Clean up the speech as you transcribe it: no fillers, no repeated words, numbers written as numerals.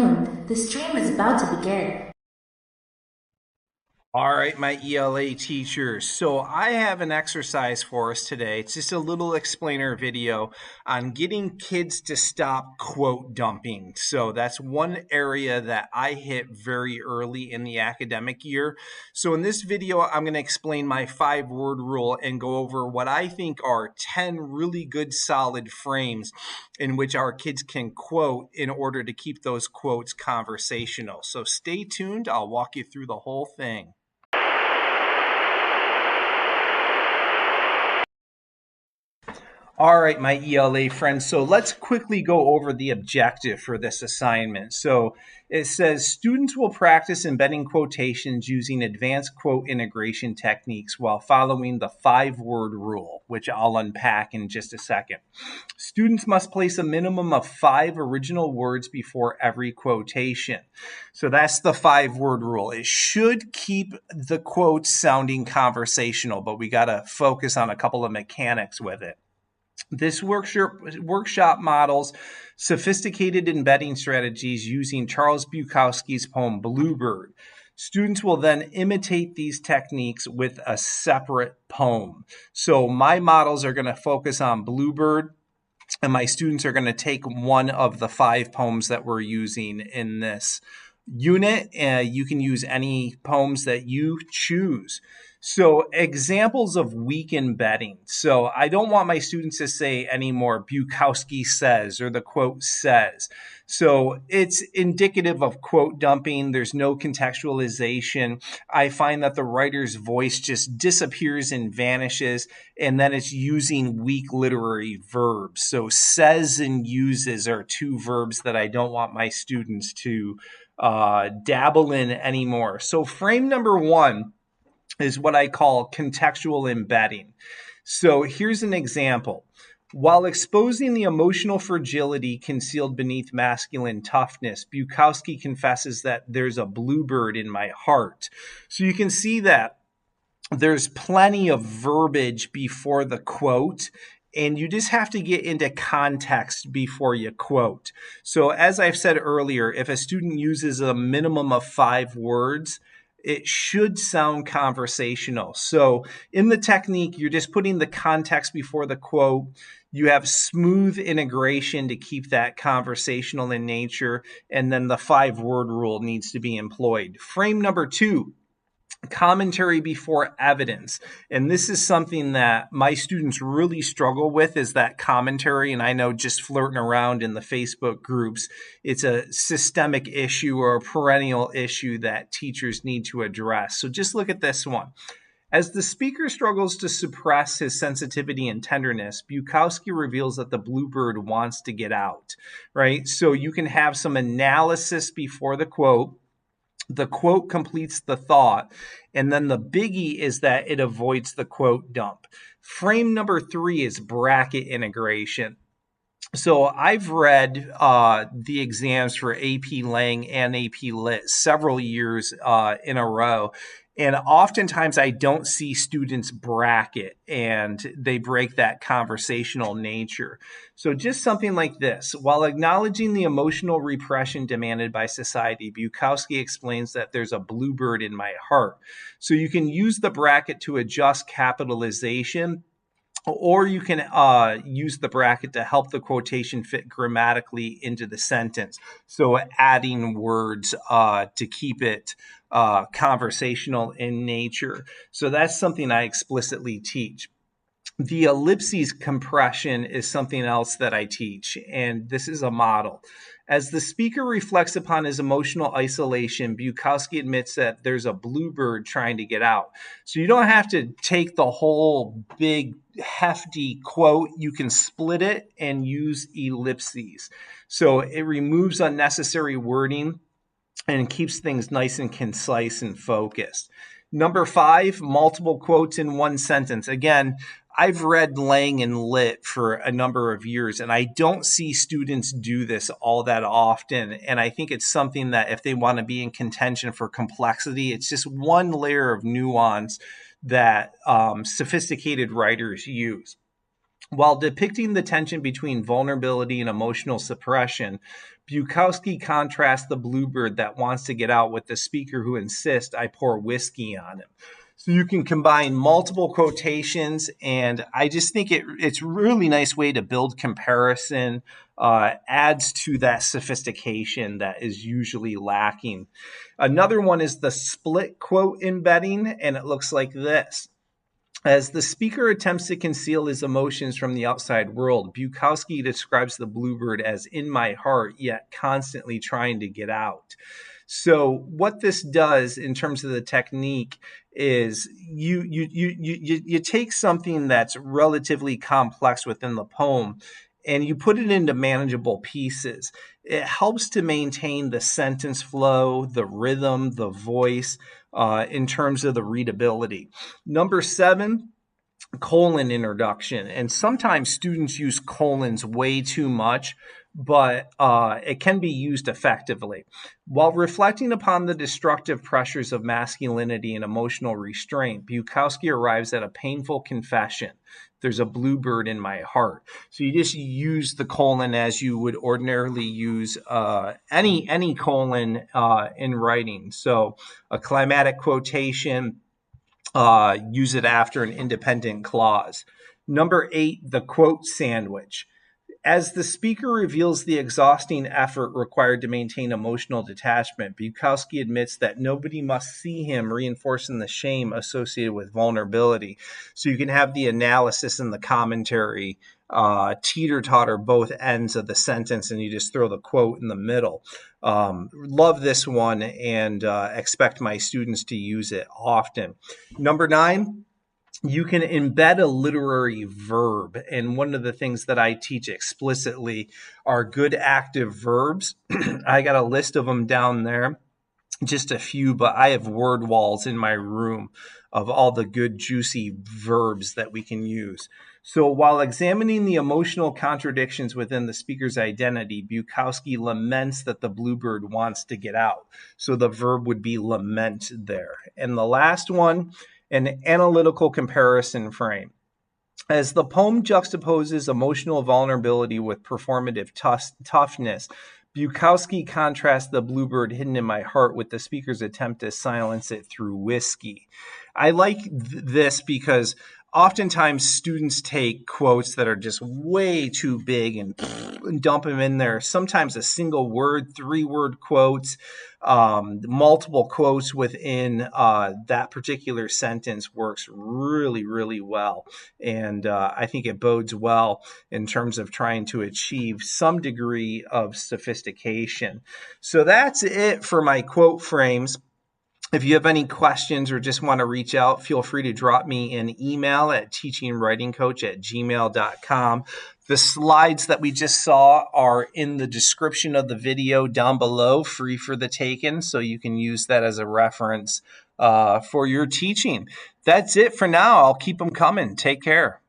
tuned. The stream is about to begin. All right, my ELA teachers. So I have an exercise for us today. It's just a little explainer video on getting kids to stop quote dumping. So that's one area that I hit very early in the academic year. So in this video, I'm going to explain my 5-word rule and go over what I think are 10 really good solid frames in which our kids can quote in order to keep those quotes conversational. So stay tuned. I'll walk you through the whole thing. All right, my ELA friends. So let's quickly go over the objective for this assignment. So it says students will practice embedding quotations using advanced quote integration techniques while following the 5-word rule, which I'll unpack in just a second. Students must place a minimum of 5 original words before every quotation. So that's the 5-word rule. It should keep the quotes sounding conversational, but we got to focus on a couple of mechanics with it. This workshop models sophisticated embedding strategies using Charles Bukowski's poem Bluebird. Students will then imitate these techniques with a separate poem. So my models are going to focus on Bluebird, and my students are going to take one of the 5 poems that we're using in this unit. You can use any poems that you choose. So examples of weak embedding. So I don't want my students to say anymore, Bukowski says, or the quote says. So it's indicative of quote dumping. There's no contextualization. I find that the writer's voice just disappears and vanishes, and then it's using weak literary verbs. So says and uses are 2 verbs that I don't want my students to dabble in anymore. So frame number 1 is what I call contextual embedding. So here's an example. While exposing the emotional fragility concealed beneath masculine toughness, Bukowski confesses that there's a bluebird in my heart. So you can see that there's plenty of verbiage before the quote, and you just have to get into context before you quote. So as I've said earlier, if a student uses a minimum of 5 words, it should sound conversational. So in the technique, you're just putting the context before the quote. You have smooth integration to keep that conversational in nature, and then the 5-word rule needs to be employed. Frame number 2. Commentary before evidence. And this is something that my students really struggle with, is that commentary. And I know just flirting around in the Facebook groups, it's a systemic issue or a perennial issue that teachers need to address. So just look at this one. As the speaker struggles to suppress his sensitivity and tenderness, Bukowski reveals that the bluebird wants to get out, right? So you can have some analysis before the quote. The quote completes the thought, and then the biggie is that it avoids the quote dump. Frame number 3 is bracket integration. So I've read the exams for AP Lang and AP Lit several years in a row. And oftentimes I don't see students bracket, and they break that conversational nature. So just something like this. While acknowledging the emotional repression demanded by society, Bukowski explains that there's a bluebird in my heart. So you can use the bracket to adjust capitalization, or you can use the bracket to help the quotation fit grammatically into the sentence. So adding words to keep it conversational in nature. So that's something I explicitly teach. The ellipses compression is something else that I teach, and this is a model. As the speaker reflects upon his emotional isolation, Bukowski admits that there's a bluebird trying to get out. So you don't have to take the whole big, hefty quote. You can split it and use ellipses. So it removes unnecessary wording and keeps things nice and concise and focused. Number 5, multiple quotes in one sentence. Again, I've read Lang and Lit for a number of years, and I don't see students do this all that often. And I think it's something that if they want to be in contention for complexity, it's just one layer of nuance that sophisticated writers use. While depicting the tension between vulnerability and emotional suppression, Bukowski contrasts the bluebird that wants to get out with the speaker who insists I pour whiskey on him. So you can combine multiple quotations, and I just think it's a really nice way to build comparison, adds to that sophistication that is usually lacking. Another one is the split quote embedding, and it looks like this. As the speaker attempts to conceal his emotions from the outside world, Bukowski describes the bluebird as in my heart, yet constantly trying to get out. So what this does in terms of the technique is you take something that's relatively complex within the poem and you put it into manageable pieces. It helps to maintain the sentence flow, the rhythm, the voice, in terms of the readability. Number 7, colon introduction. And sometimes students use colons way too much, but it can be used effectively. While reflecting upon the destructive pressures of masculinity and emotional restraint, Bukowski arrives at a painful confession. There's a bluebird in my heart. So you just use the colon as you would ordinarily use any colon in writing. So a climatic quotation, use it after an independent clause. Number 8, the quote sandwich. As the speaker reveals the exhausting effort required to maintain emotional detachment, Bukowski admits that nobody must see him, reinforcing the shame associated with vulnerability. So you can have the analysis and the commentary teeter-totter both ends of the sentence, and you just throw the quote in the middle. Love this one and expect my students to use it often. Number 9, you can embed a literary verb. And one of the things that I teach explicitly are good active verbs. I got a list of them down there, just a few, but I have word walls in my room of all the good, juicy verbs that we can use. So while examining the emotional contradictions within the speaker's identity, Bukowski laments that the bluebird wants to get out. So the verb would be lament there. And the last one, an analytical comparison frame. As the poem juxtaposes emotional vulnerability with performative toughness, Bukowski contrasts the bluebird hidden in my heart with the speaker's attempt to silence it through whiskey. I like this because oftentimes students take quotes that are just way too big and dump them in there. Sometimes a single word, 3-word quotes, multiple quotes within that particular sentence works really, really well. And I think it bodes well in terms of trying to achieve some degree of sophistication. So that's it for my quote frames. If you have any questions or just want to reach out, feel free to drop me an email at teachingwritingcoach@gmail.com. The slides that we just saw are in the description of the video down below, free for the taking, so you can use that as a reference for your teaching. That's it for now. I'll keep them coming. Take care.